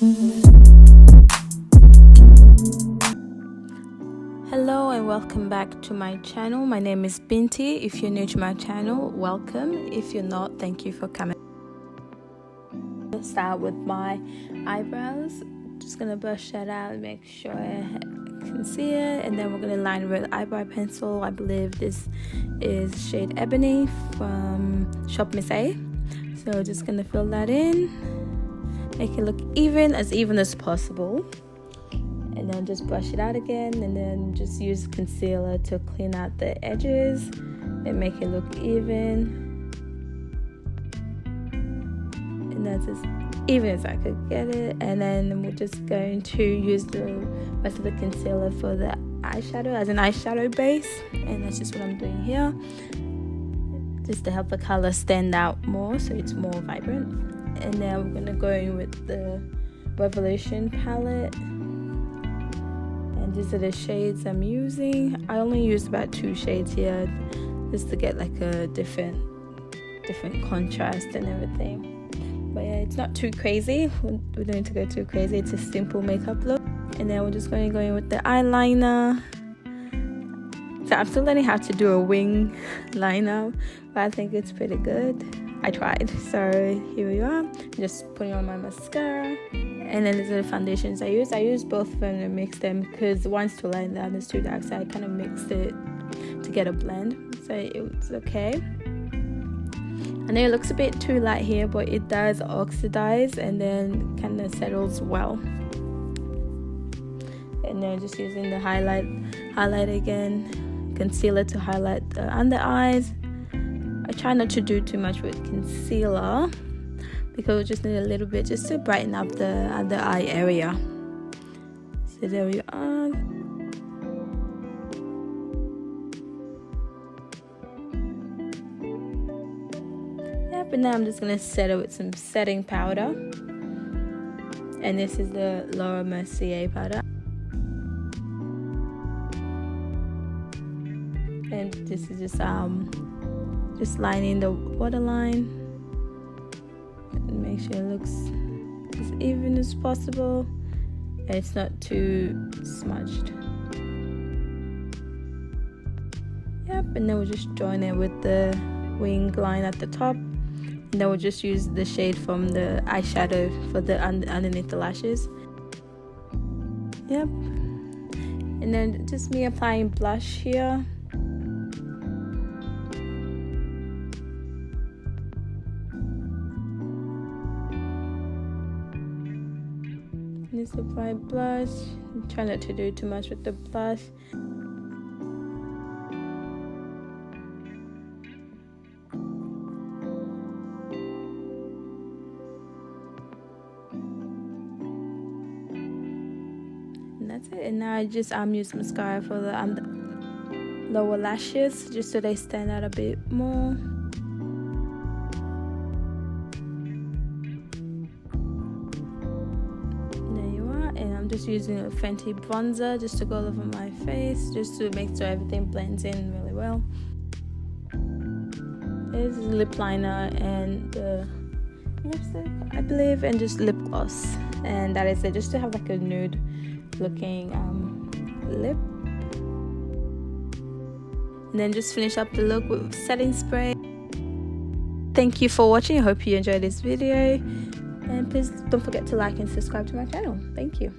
Hello and welcome back to my channel. My name is Binti. If you're new to my channel, welcome. If you're not, thank you for coming. Let's start with my eyebrows. Just gonna brush that out and make sure I can see it, and then we're gonna line it with eyebrow pencil. I believe this is shade Ebony from Shop Miss A. So just gonna fill that in, make it look even as possible, and then just brush it out again, and then just use concealer to clean out the edges and make it look even, and that's as even as I could get it. And then we're just going to use the rest of the concealer for the eyeshadow as an eyeshadow base, and that's just what I'm doing here, just to help the color stand out more so it's more vibrant. And then we're gonna go in with the Revolution palette, and these are the shades I'm using. I only use about 2 shades here just to get like a different contrast and everything. But yeah, it's not too crazy. We don't need to go too crazy. It's a simple makeup look. And then we're just going to go in with the eyeliner. So I'm still learning how to do a wing liner, but I think it's pretty good. I tried. So here we are. I'm just putting on my mascara. And then these are the foundations I use. I use both of them and mix them because one's too light and the other's too dark. So I kind of mixed it to get a blend. So it's okay. I know it looks a bit too light here, but it does oxidize and then kind of settles well. And then just using the highlight again, concealer to highlight the under eyes. I try not to do too much with concealer because we just need a little bit just to brighten up the under eye area. So there we are. But now I'm just going to set it with some setting powder, and this is the Laura Mercier powder, and this is just lining the waterline and make sure it looks as even as possible and it's not too smudged. Yep, and then we'll just join it with the wing line at the top. And then we'll just use the shade from the eyeshadow for the underneath the lashes. Yep. And then just me applying blush here. Just apply blush. Try not to do too much with the blush. That's it. And now I just use mascara for the lower lashes just so they stand out a bit more. There you are. And I'm just using a Fenty bronzer just to go over my face, just to make sure everything blends in really well. This is lip liner and lipstick, I believe, and just lip gloss, and that is it, just to have like a nude looking lip. And then just finish up the look with setting spray. Thank you for watching. I hope you enjoyed this video, and please don't forget to like and subscribe to my channel. Thank you.